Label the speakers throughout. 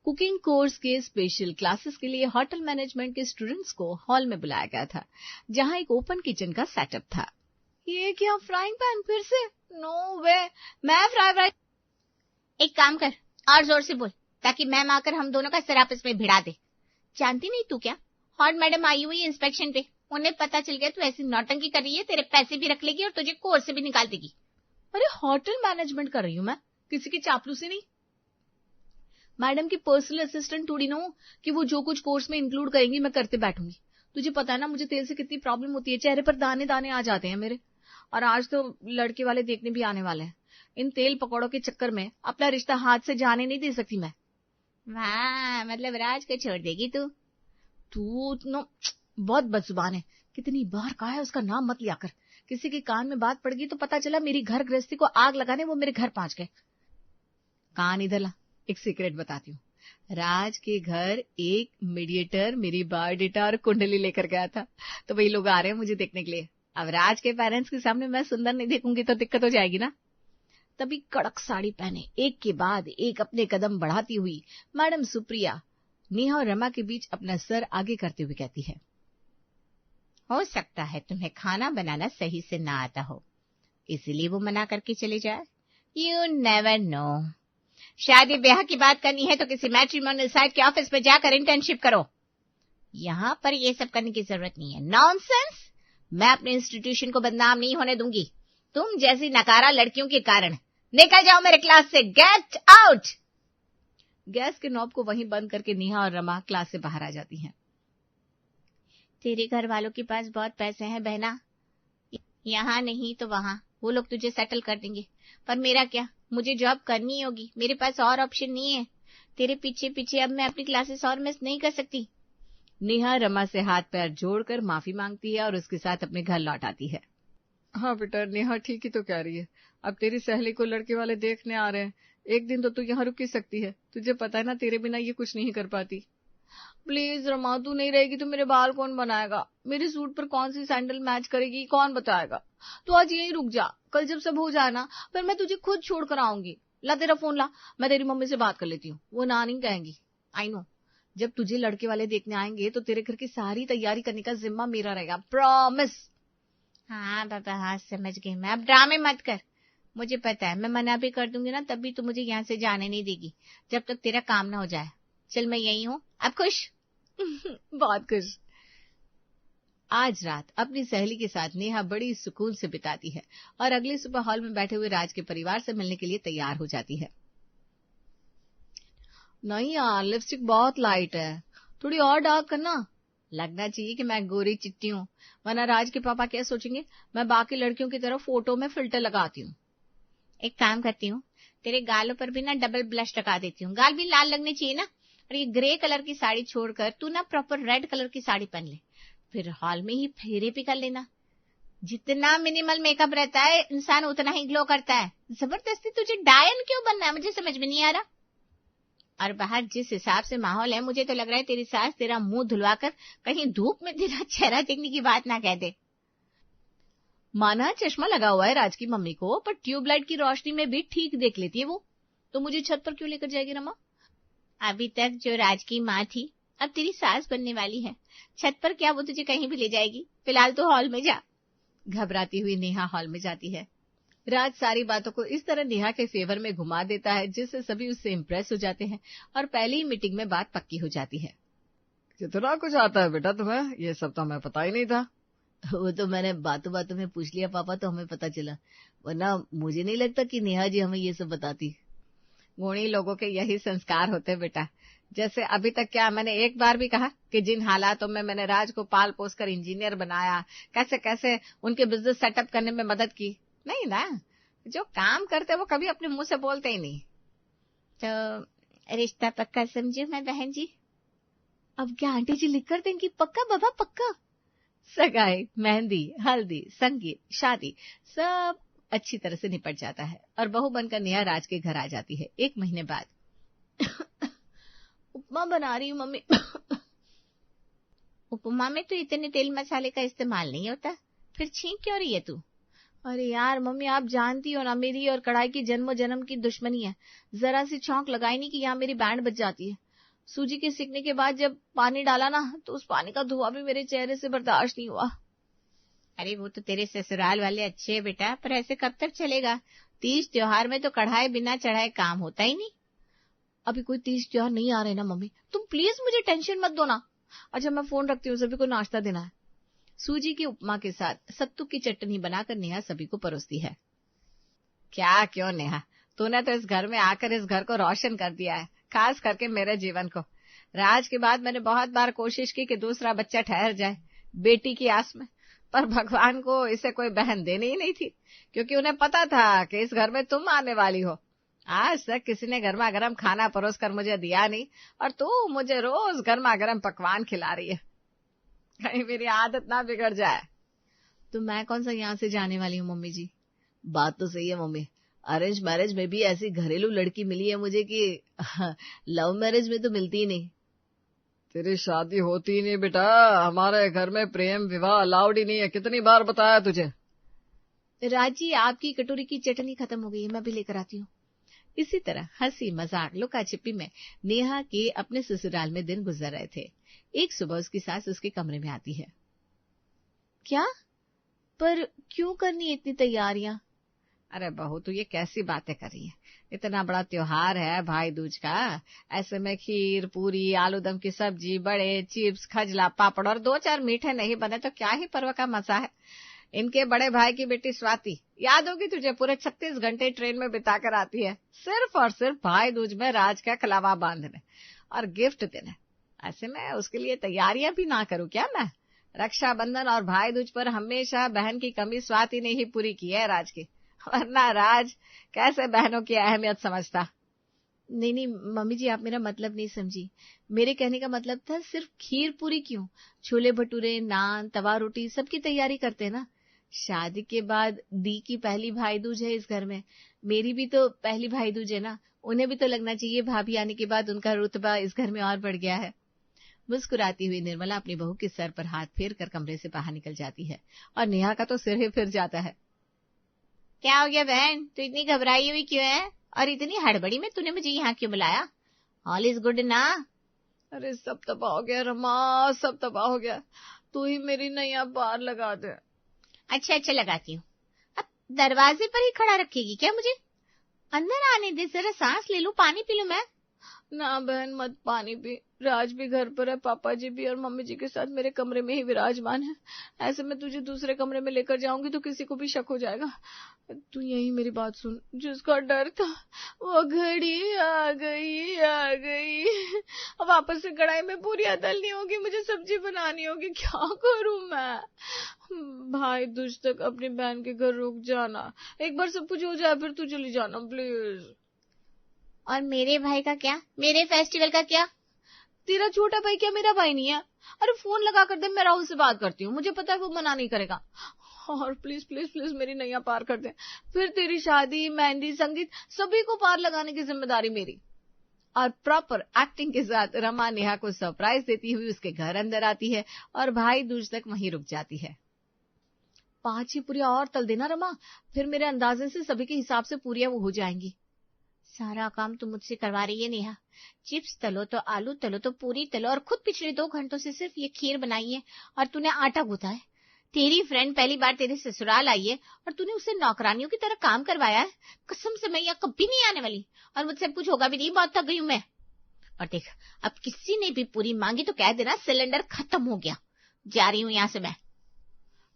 Speaker 1: Cooking course के special classes के लिए होटल मैनेजमेंट के स्टूडेंट्स को हॉल में बुलाया गया था, जहां एक ओपन किचन का सेटअप था। ये क्या, फ्राइंग पैन फिर से? नो वे, मैं फ्राई।
Speaker 2: एक काम कर, और जोर से बोल, ताकि मैम आकर हम दोनों का सिर आपस में भिड़ा दे। जानती नहीं तू क्या, हॉट मैडम आई हुई इंस्पेक्शन पे, उन्हें पता चल गया तू ऐसी नौटंकी कर रही है, तेरे पैसे भी रख लेगी और तुझे कोर्स से भी निकाल देगी।
Speaker 1: अरे होटल मैनेजमेंट कर रही हूँ मैं, किसी की चापलूसी नहीं। मैडम की पर्सनल असिस्टेंट थोड़ी ना हूं कि वो जो कुछ कोर्स में इंक्लूड करेंगी मैं करते बैठूंगी। तुझे पता है ना मुझे तेल से कितनी प्रॉब्लम होती है, चेहरे पर दाने दाने आ जाते हैं मेरे। और आज तो लड़के वाले देखने भी आने वाले हैं। इन तेल पकौड़ों के चक्कर में अपना रिश्ता हाथ से जाने नहीं दे सकती मैं।
Speaker 2: वाह, मतलब राज को छोड़ देगी तू?
Speaker 1: तू नो बहुत बदजुबान है। कितनी बार कहा है उसका नाम मत लिया कर। किसी के कान में बात पड़ गई तो पता चला मेरी घर गृहस्थी को आग लगाने वो मेरे घर पहुंच गए। कान इधर ला, एक सीक्रेट बताती हूँ। राज के घर एक मीडिएटर मेरी बायोडेटा और कुंडली लेकर गया था, तो वही लोग आ रहे हैं मुझे देखने के लिए। अब राज के पेरेंट्स के सामने मैं सुंदर नहीं देखूंगी तो दिक्कत हो जाएगी ना। तभी कड़क साड़ी पहने एक के बाद एक अपने कदम बढ़ाती हुई मैडम सुप्रिया नेहा और रमा के बीच अपना सर आगे करते हुए कहती है,
Speaker 2: हो सकता है तुम्हें खाना बनाना सही से ना आता हो, इसीलिए वो मना करके चले जाए। You never know. शादी ब्याह की बात करनी है तो किसी मैट्रिमोनियल साइट के ऑफिस में जाकर इंटर्नशिप करो। यहाँ पर ये सब करने की जरूरत नहीं है। नॉनसेंस। मैं अपने इंस्टीट्यूशन को बदनाम नहीं होने दूंगी तुम जैसी नकारा लड़कियों के कारण। निकल जाओ मेरे क्लास से, गेट आउट।
Speaker 1: गैस के नॉब को वहीं बंद करके नेहा और रमा क्लास से बाहर आ जाती हैं।
Speaker 2: तेरे घर वालों के पास बहुत पैसे हैं बहना, यहाँ नहीं तो वहां वो लोग तुझे सेटल कर देंगे, पर मेरा क्या, मुझे जॉब करनी होगी, मेरे पास और ऑप्शन नहीं है। तेरे पीछे पीछे अब मैं अपनी क्लासेस और मिस नहीं कर सकती।
Speaker 1: नेहा रमा से हाथ पैर जोड़कर माफी मांगती है और उसके साथ अपने घर लौट आती है। हाँ बेटा, नेहा ठीक ही तो कह रही है। अब तेरी सहेली को लड़के वाले देखने आ रहे हैं, एक दिन तो तू यहाँ रुक ही सकती है। तुझे पता है ना तेरे बिना ये कुछ नहीं कर पाती। प्लीज रमा, तू नहीं रहेगी तो मेरे बाल कौन बनाएगा? मेरे सूट पर कौन सी सैंडल मैच करेगी कौन बताएगा? तू आज यहीं रुक जा, कल जब सब हो जाए ना फिर मैं तुझे खुद छोड़ कर आऊंगी। ला तेरा फोन ला, मैं तेरी मम्मी से बात कर लेती हूँ, वो ना नहीं कहेंगी। आई नो, जब तुझे लड़के वाले देखने आएंगे तो तेरे घर की सारी तैयारी करने का जिम्मा मेरा रहेगा, प्रॉमिस।
Speaker 2: हाँ बाबा, हाँ समझ गई मैं, अब ड्रामे मत कर। मुझे पता है मैं मना भी कर दूंगी ना तब भी तू मुझे यहाँ से जाने नहीं देगी जब तक तेरा काम ना हो जाए। चल मैं यही हूँ, अब खुश?
Speaker 1: बहुत खुश। आज रात अपनी सहेली के साथ नेहा बड़ी सुकून से बिताती है और अगली सुबह हॉल में बैठे हुए राज के परिवार से मिलने के लिए तैयार हो जाती है। नहीं यार, लिपस्टिक बहुत लाइट है, थोड़ी और डार्क करना। लगना चाहिए कि मैं गोरी चिट्टी हूँ, वरना राज के पापा क्या सोचेंगे मैं बाकी लड़कियों की तरह फोटो में फिल्टर लगाती हूँ।
Speaker 2: एक काम करती हूँ, तेरे गालों पर भी ना डबल ब्लश लगा देती हूँ, गाल भी लाल लगने चाहिए ना। और ये ग्रे कलर की साड़ी छोड़कर तू ना प्रॉपर रेड कलर की साड़ी पहन ले, फिर हॉल में ही फेरे भी कर लेना। जितना मिनिमल मेकअप रहता है इंसान उतना ही ग्लो करता है। जबरदस्ती तुझे डायन क्यों बनना है, मुझे समझ में नहीं आ रहा। और बाहर जिस हिसाब से माहौल है मुझे तो लग रहा है तेरी सास तेरा मुंह धुलवाकर कहीं धूप में तेरा चेहरा देखने की बात ना कह दे।
Speaker 1: माना चश्मा लगा हुआ है राज की मम्मी को, पर ट्यूबलाइट की रोशनी में भी ठीक देख लेती है वो। तो मुझे छत पर क्यों लेकर जाएगी रमा?
Speaker 2: अभी तक जो राज की माँ थी अब तेरी सास बनने वाली है, छत पर क्या वो तुझे कहीं भी ले जाएगी। फिलहाल तो हॉल में जा।
Speaker 1: घबराती हुई नेहा हॉल में जाती है। राज सारी बातों को इस तरह नेहा के फेवर में घुमा देता है जिससे सभी उससे इम्प्रेस हो जाते हैं और पहली ही मीटिंग में बात पक्की हो जाती है। कितना कुछ आता है बेटा तुम्हें, ये सब तो हमें पता ही नहीं था। वो तो मैंने बातों बातों में पूछ लिया पापा, तो हमें पता चला, वरना मुझे नहीं लगता कि नेहा जी हमें ये सब बताती। गुणी लोगों के यही संस्कार होते हैं बेटा। जैसे अभी तक क्या मैंने एक बार भी कहा कि जिन हालातों में मैंने राज को पाल पोस कर इंजीनियर बनाया, कैसे कैसे उनके बिजनेस सेटअप करने में मदद की? नहीं ना, जो काम करते वो कभी अपने मुंह से बोलते ही नहीं।
Speaker 2: तो रिश्ता पक्का समझू मैं बहन जी?
Speaker 1: अब क्या आंटी जी लिख कर देंगी? पक्का बाबा पक्का। सगाई, मेहंदी, हल्दी, संगीत, शादी सब अच्छी तरह से निपट जाता है और बहू बनकर नेहा राज के घर आ जाती है 1 महीने बाद। उपमा बना रही हूँ मम्मी।
Speaker 2: उपमा में तो इतने तेल मसाले का इस्तेमाल नहीं होता, फिर छींक क्यों रही है तू?
Speaker 1: अरे यार मम्मी, आप जानती हो ना मेरी और कढ़ाई की जन्मों जन्म की दुश्मनी है। जरा सी छौंक लगाई नहीं कि यहाँ मेरी बैंड बज जाती है। सूजी के सीखने के बाद जब पानी डाला ना तो उस पानी का धुआं भी मेरे चेहरे से बर्दाश्त नहीं हुआ।
Speaker 2: अरे वो तो तेरे ससुराल वाले अच्छे है बेटा, पर ऐसे कब तक चलेगा? तीज त्योहार में तो कढ़ाई बिना चढ़ाए काम होता ही नहीं।
Speaker 1: अभी कोई तीज त्योहार नहीं आ रहे ना मम्मी, तुम प्लीज मुझे टेंशन मत दो ना। अच्छा मैं फोन रखती हूँ, सभी को नाश्ता देना है। सूजी की उपमा के साथ सत्तू की चटनी बनाकर नेहा सभी को परोसती है। क्या क्यों नेहा, तूने तो इस घर में आकर इस घर को रोशन कर दिया है, खास करके मेरे जीवन को। राज के बाद मैंने बहुत बार कोशिश की कि दूसरा बच्चा ठहर जाए बेटी की आस में, पर भगवान को इसे कोई बहन देनी ही नहीं थी, क्योंकि उन्हें पता था कि इस घर में तुम आने वाली हो। आज तक किसी ने गर्मा गर्म खाना परोस कर मुझे दिया नहीं, और तू मुझे रोज गर्मा गर्म पकवान खिला रही है। कहीं मेरी आदत ना बिगड़ जाए। तो मैं कौन सा यहाँ से जाने वाली हूँ मम्मी जी। बात तो सही है मम्मी, अरेंज मैरिज में भी ऐसी घरेलू लड़की मिली है मुझे कि लव मैरिज में तो मिलती ही नहीं। तेरी शादी होती ही नहीं बेटा, हमारे घर में प्रेम विवाह अलाउड ही नहीं है, कितनी बार बताया तुझे। राजी आपकी कटोरी की चटनी खत्म हो गई है, मैं भी लेकर आती हूँ। इसी तरह हंसी मजाक लुका छिपी में नेहा के अपने ससुराल में दिन गुजर रहे थे। एक सुबह उसकी सास उसके कमरे में आती है। क्या? पर क्यों करनी इतनी तैयारियां? अरे बहू तू ये कैसी बातें कर रही है, इतना बड़ा त्योहार है भाई दूज का, ऐसे में खीर पूरी आलू दम की सब्जी बड़े चिप्स खजला पापड़ और 2-4 मीठे नहीं बने तो क्या ही पर्व का मजा है। इनके बड़े भाई की बेटी स्वाति, याद होगी तुझे, पूरे 36 घंटे ट्रेन में बिता कर आती है सिर्फ और सिर्फ भाई दूज में राज का कलावा बांधने और गिफ्ट देने। ऐसे में उसके लिए तैयारियां भी ना करूं क्या मैं? रक्षाबंधन और भाई दूज पर हमेशा बहन की कमी स्वाति ने ही पूरी की है राज की, वरना राज कैसे बहनों की अहमियत समझता। नहीं नहीं मम्मी जी, आप मेरा मतलब नहीं समझी। मेरे कहने का मतलब था सिर्फ खीर पूरी क्यों, छोले भटूरे नान तवा रोटी सबकी तैयारी करते हैं ना। शादी के बाद दी की पहली भाई दूज है इस घर में, मेरी भी तो पहली भाई दूज है ना, उन्हें भी तो लगना चाहिए भाभी आने के बाद उनका रुतबा इस घर में और बढ़ गया है। मुस्कुराती हुई निर्मला अपनी बहू के सर पर हाथ फेर कर कमरे से बाहर निकल जाती है और नेहा का तो सिर ही फिर जाता है।
Speaker 2: क्या हो गया बहन, तू इतनी घबराई हुई क्यों है, और इतनी हड़बड़ी में तूने मुझे यहाँ क्यों बुलाया? ऑल इज गुड ना?
Speaker 1: अरे सब तबाह हो गया रमा, सब तबाह हो गया, तू ही मेरी नैया पार लगा दे।
Speaker 2: अच्छा लगाती हूँ। अब दरवाजे पर ही खड़ा रखेगी क्या मुझे? अंदर आने दे, जरा सांस ले लूं, पानी पी लूं मैं। ना बहन मत पानी पी, राज भी घर पर है, पापा जी भी और मम्मी जी के साथ मेरे कमरे में ही विराजमान है। ऐसे में तुझे दूसरे कमरे में लेकर जाऊंगी तो किसी को भी शक हो जाएगा। तू यही मेरी बात सुन, जिसका डर था वो घड़ी आ गई। अब वापस से कढ़ाई में पूरी तलनी होगी, मुझे सब्जी बनानी होगी, क्या करूं मैं? भाई दूज तक अपनी बहन के घर रुक जाना, एक बार सब कुछ हो जाए फिर तू चली जाना प्लीज। और मेरे भाई का क्या, मेरे फेस्टिवल का क्या?
Speaker 1: तेरा छोटा भाई क्या मेरा भाई नहीं है? अरे फोन लगा कर दे, मैं राहुल से बात करती हूँ, मुझे पता है वो मना नहीं करेगा। और प्लीज प्लीज प्लीज मेरी नैया पार कर दे, फिर तेरी शादी मेहंदी संगीत सभी को पार लगाने की जिम्मेदारी मेरी। और प्रॉपर एक्टिंग के साथ रमा नेहा को सरप्राइज देती हुई उसके घर अंदर आती है और भाई दूज तक वहीं रुक जाती है। 5 ही पूरियां और तल देना रमा, फिर मेरे अंदाजे से सभी के हिसाब से पूरियां वो हो जाएंगी।
Speaker 2: सारा काम तुम मुझसे करवा रही है नेहा, चिप्स तलो तो आलू तलो तो पूरी तलो, और खुद पिछले 2 घंटों से सिर्फ ये खीर बनाई है और तूने आटा गूंथा है। तेरी फ्रेंड पहली बार तेरे ससुराल आई है और तूने उसे नौकरानियों की तरह काम करवाया है। कसम से मैं यहाँ कभी नहीं आने वाली, और मुझसे कुछ होगा भी नहीं, बहुत थक गई हूँ मैं। और देख, अब किसी ने भी पूरी मांगी तो कह देना सिलेंडर खत्म हो गया, जा रही हूँ यहाँ से मैं।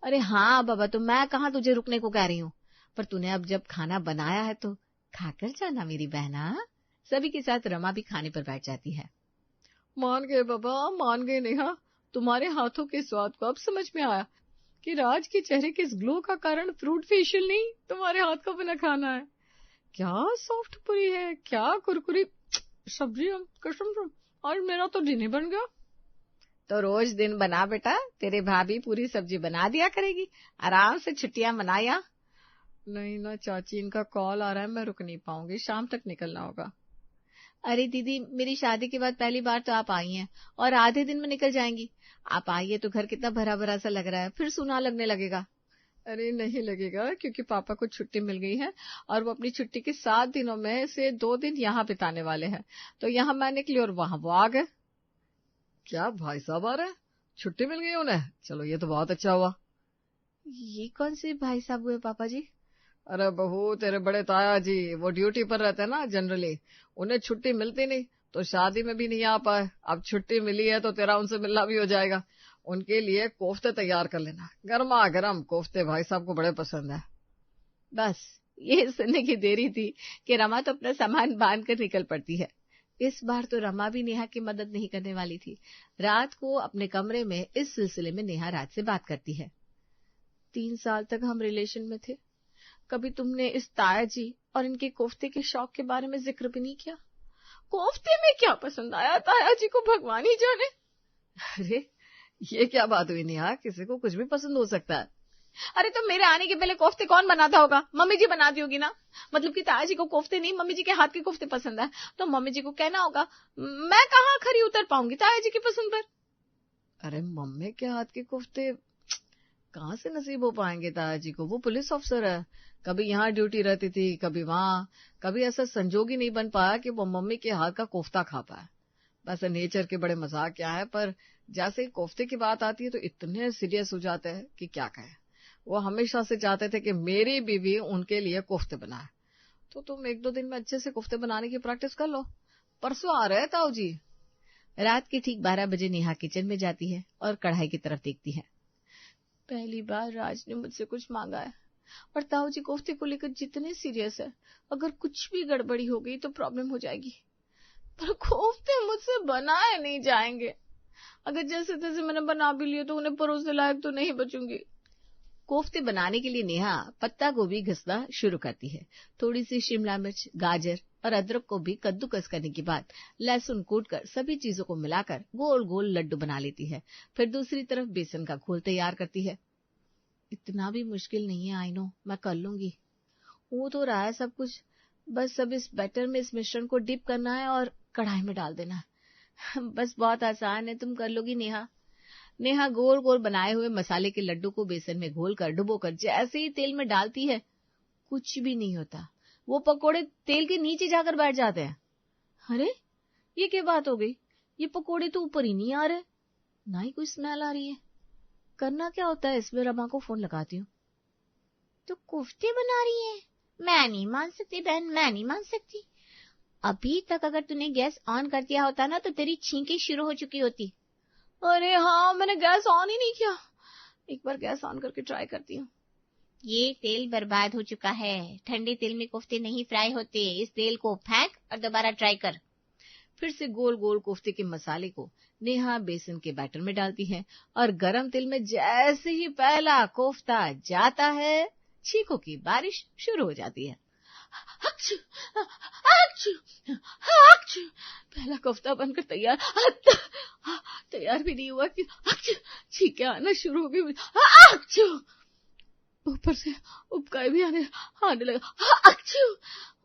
Speaker 1: अरे हाँ बाबा, तो मैं कहाँ तुझे रुकने को कह रही हूँ, पर तूने अब जब खाना बनाया है तो खाकर जाना मेरी बहना। सभी के साथ रमा भी खाने पर बैठ जाती है। मान गए बाबा, मान गए नेहा, तुम्हारे हाथों के स्वाद को अब समझ में आया कि राज के चेहरे के इस ग्लो का कारण फ्रूट फेशियल नहीं, तुम्हारे हाथ का बना खाना है। क्या सॉफ्ट पूरी है, क्या कुरकुरी सब्जी, कसम से आज मेरा तो दिन ही बन गया। तो रोज दिन बना बेटा, तेरे भाभी पूरी सब्जी बना दिया करेगी, आराम से छुट्टियां मनाया। नहीं ना चाची, इनका कॉल आ रहा है, मैं रुक नहीं पाऊंगी, शाम तक निकलना होगा। अरे दीदी, मेरी शादी के बाद पहली बार तो आप आई हैं और आधे दिन में निकल जाएंगी। आप आइए तो घर कितना भरा भरा सा लग रहा है, फिर सुना लगने लगेगा। अरे नहीं लगेगा, क्योंकि पापा को छुट्टी मिल गई है और वो अपनी छुट्टी के 7 दिनों में से 2 दिन यहाँ बिताने वाले हैं। तो यहाँ मैं निकली और वहां वो आ गए। क्या भाई साहब आ रहे हैं? छुट्टी मिल गई उन्हें? चलो ये तो बहुत अच्छा हुआ।
Speaker 2: ये कौन से भाई साहब हुए पापा जी?
Speaker 1: अरे बहू, तेरे बड़े ताया जी, वो ड्यूटी पर रहते हैं ना जनरली, उन्हें छुट्टी मिलती नहीं, तो शादी में भी नहीं आ पाए। अब छुट्टी मिली है तो तेरा उनसे मिलना भी हो जाएगा। उनके लिए कोफ्ते तैयार कर लेना, गर्मा गर्म कोफ्ते, भाई साहब को बड़े पसंद है।
Speaker 2: बस ये सुनने की देरी थी कि रमा तो अपना सामान बांध कर निकल पड़ती है। इस बार तो रमा भी नेहा की मदद नहीं करने वाली थी। रात को अपने कमरे में इस सिलसिले में नेहा राज से बात करती है। 3 साल तक हम रिलेशन में थे, कभी तुमने इस ताया जी और इनके कोफ्ते के शौक के बारे में जिक्र भी नहीं किया। कोफ्ते में क्या पसंद आया ताया जी को, भगवान ही जाने।
Speaker 1: अरे ये क्या बात हुई नेहा, किसी को कुछ भी पसंद हो सकता है।
Speaker 2: अरे तो मेरे आने के पहले कोफ्ते कौन बनाता होगा? मम्मी जी बनाती होगी ना। मतलब कि ताया जी को कोफ्ते नहीं, मम्मी जी के हाथ के कोफ्ते पसंद है, तो मम्मी जी को कहना होगा। मैं कहाँ खरी उतर पाऊंगी ताया जी की पसंद पर।
Speaker 1: अरे मम्मी के हाथ के कोफ्ते कहाँ से नसीब हो पाएंगे ताया जी को? वो पुलिस ऑफिसर है, कभी यहाँ ड्यूटी रहती थी, कभी वहां, कभी ऐसा संजोग ही नहीं बन पाया कि वो मम्मी के हाथ का कोफ्ता खा पाए। वैसे नेचर के बड़े मजाक क्या है, पर जैसे ही कोफ्ते की बात आती है तो इतने सीरियस हो जाते हैं कि क्या कहें। वो हमेशा से चाहते थे कि मेरी बीवी उनके लिए कोफ्ते बनाए। तो तुम 1-2 दिन में अच्छे से कोफ्ते बनाने की प्रैक्टिस कर लो, परसों आ रहे हैं ताऊ जी।
Speaker 2: रात के ठीक 12 बजे नेहा किचन में जाती है और कढ़ाई की तरफ देखती है। पहली बार राज ने मुझसे कुछ मांगा है, और ताऊ जी कोफ्ते को लेकर जितने सीरियस है, अगर कुछ भी गड़बड़ी हो गई तो प्रॉब्लम हो जाएगी। पर कोफ्ते मुझसे बनाए नहीं जाएंगे। अगर जैसे तैसे मैंने बना भी लिए तो उन्हें परोसने लायक तो नहीं बचूंगी। कोफ्ते बनाने के लिए नेहा पत्ता गोभी घसना शुरू करती है। थोड़ी सी शिमला मिर्च, गाजर और अदरक को भी कद्दूकस करने के बाद लहसुन कूटकर सभी चीजों को मिलाकर गोल गोल लड्डू बना लेती है। फिर दूसरी तरफ बेसन का घोल तैयार करती है। इतना भी मुश्किल नहीं है, आई नो, मैं कर लूंगी। वो तो रहा है सब कुछ, बस अब इस बैटर में इस मिश्रण को डिप करना है और कढ़ाई में डाल देना है। बस बहुत आसान है, तुम कर लोगी नेहा। नेहा गोल गोल बनाए हुए मसाले के लड्डू को बेसन में घोलकर डुबोकर जैसे ही तेल में डालती है, कुछ भी नहीं होता। वो पकोड़े तेल के नीचे जाकर बैठ जाते हैं। अरे ये क्या बात हो गई? ये पकोड़े तो ऊपर ही नहीं आ रहे, ना ही कोई स्मेल आ रही है। करना क्या होता है इसमें? रमा को फोन लगाती हूँ। तो कोफ्ते बना रही है? मैं नहीं मान सकती बहन, मैं नहीं मान सकती। अभी तक अगर तूने गैस ऑन कर दिया होता ना तो तेरी छींकें शुरू हो चुकी होती। अरे हाँ, मैंने गैस ऑन ही नहीं किया। एक बार गैस ऑन करके ट्राई करती हूँ। ये तेल बर्बाद हो चुका है, ठंडे तेल में कोफ्ते नहीं फ्राई होते। इस तेल को फेंक और दोबारा ट्राई कर। फिर से गोल गोल कोफ्ते के मसाले को नेहा बेसन के बैटर में डालती है और गरम तेल में जैसे ही पहला कोफ्ता जाता है, छींकों की बारिश शुरू हो जाती है। अक्चू, अक्चू, अक्चू। पहला कोफ्ता बनकर तैयार, तैयार भी नहीं हुआ कि छींकें आना शुरू हो गई। अक्चू, ऊपर से उबकाई भी आने लगा। अक्चू,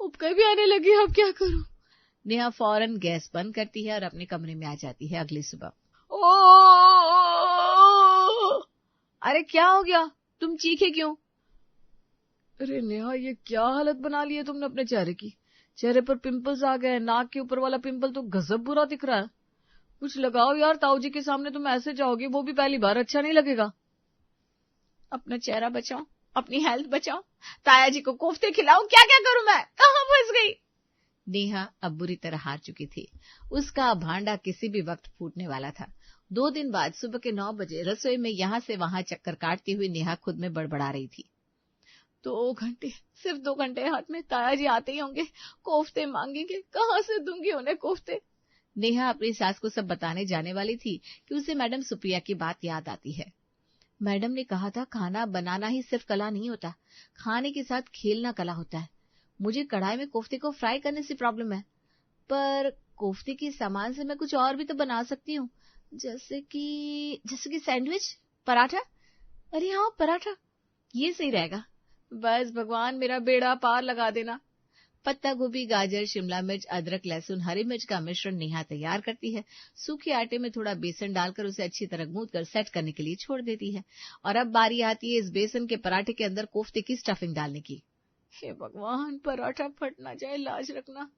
Speaker 2: उबकाई भी आने लगी। अब क्या करूं? नेहा फौरन गैस बंद करती है और अपने कमरे में आ जाती है। अगली सुबह, अरे क्या हो गया? तुम चीखे क्यों?
Speaker 1: अरे नेहा, ये क्या हालत बना ली है तुमने अपने चेहरे की? चेहरे पर पिंपल्स आ गए, नाक के ऊपर वाला पिंपल तो गजब बुरा दिख रहा है। कुछ लगाओ यार, ताऊ जी के सामने तुम ऐसे जाओगी, वो भी पहली बार, अच्छा नहीं लगेगा। अपना चेहरा बचाओ, अपनी हेल्थ बचाओ, ताया जी को कोफ्ते खिलाऊं, क्या क्या करूं मैं? कहां फंस गई? नेहा अब बुरी तरह हार चुकी थी। उसका भांडा किसी भी वक्त फूटने वाला था। 2 दिन बाद सुबह के 9 बजे रसोई में यहां से वहां चक्कर काटती हुई नेहा खुद में बड़बड़ा रही थी। 2 घंटे, सिर्फ 2 घंटे हाथ में, ताया जी आते ही होंगे, कोफ्ते मांगेंगे, कहां से दूंगी उन्हें कोफ्ते? नेहा अपनी सास को सब बताने जाने वाली थी कि उसे मैडम सुप्रिया की बात याद आती है। मैडम ने कहा था खाना बनाना ही सिर्फ कला नहीं होता, खाने के साथ खेलना कला होता है। मुझे कढ़ाई में कोफ्ते को फ्राई करने से प्रॉब्लम है, पर कोफ्ते के सामान से मैं कुछ और भी तो बना सकती हूँ, जैसे कि सैंडविच, पराठा। अरे हाँ, पराठा, ये सही रहेगा। बस भगवान मेरा बेड़ा पार लगा देना। पत्ता गोभी, गाजर, शिमला मिर्च, अदरक, लहसुन, हरी मिर्च का मिश्रण नेहा तैयार करती है। सूखे आटे में थोड़ा बेसन डालकर उसे अच्छी तरह गूंथ कर सेट करने के लिए छोड़ देती है। और अब बारी आती है इस बेसन के पराठे के अंदर कोफ्ते की स्टफिंग डालने की। हे भगवान, पराठा फट ना जाए, लाज रखना।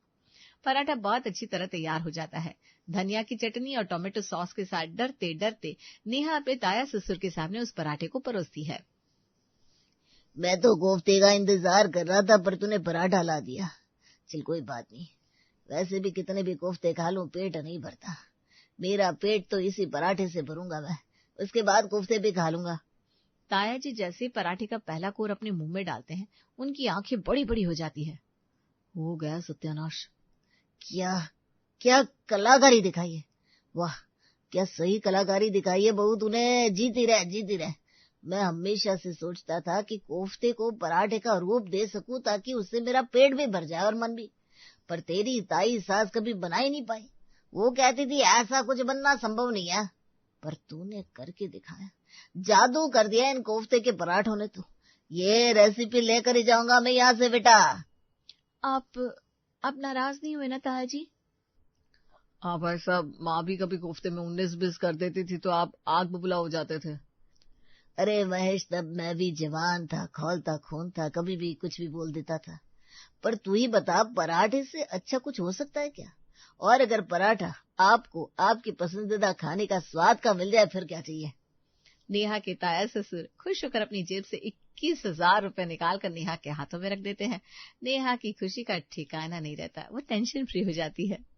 Speaker 1: पराठा बहुत अच्छी तरह तैयार हो जाता है। धनिया की चटनी और टोमेटो सॉस के साथ डरते डरते नेहा अपने ताया ससुर के सामने उस पराठे को परोसती है।
Speaker 3: मैं तो कोफ्ते का इंतजार कर रहा था, पर तूने पराठा ला दिया। चल कोई बात नहीं, वैसे भी कितने भी कोफ्ते खा लूं पेट नहीं भरता। मेरा पेट तो इसी पराठे से भरूंगा मैं, उसके बाद कोफ्ते भी खा लूंगा।
Speaker 1: ताया जी जैसे ही पराठे का पहला कोर अपने मुंह में डालते हैं, उनकी आंखें बड़ी बड़ी हो जाती है। हो गया सत्यानाश।
Speaker 3: क्या क्या कलाकारी दिखाई है, वाह क्या सही कलाकारी दिखाई है बहू तूने। जीती रह जीती रह। मैं हमेशा से सोचता था कि कोफ्ते को पराठे का रूप दे सकूं ताकि उससे मेरा पेट भी भर जाए और मन भी, पर तेरी ताई सास कभी बना ही नहीं पाई। वो कहती थी ऐसा कुछ बनना संभव नहीं है, पर तूने करके दिखाया। जादू कर दिया इन कोफ्ते के पराठों ने तो। ये रेसिपी लेकर ही जाऊंगा मैं यहाँ से बेटा।
Speaker 1: आप नाराज नहीं हुए ना ताया जी? हाँ भाई साहब, माँ भी कभी कोफ्ते में 19-20 कर देती थी तो आप आग बबूला हो जाते थे।
Speaker 3: अरे महेश, तब मैं भी जवान था, खौलता खून था, कभी भी कुछ भी बोल देता था। पर तू ही बता, पराठे से अच्छा कुछ हो सकता है क्या? और अगर पराठा आपको आपकी पसंदीदा खाने का स्वाद का मिल जाए फिर क्या चाहिए।
Speaker 1: नेहा के ताया ससुर खुश होकर अपनी जेब से 21,000 रुपए निकाल कर नेहा के हाथों में रख देते हैं। नेहा की खुशी का ठिकाना नहीं रहता, वो टेंशन फ्री हो जाती है।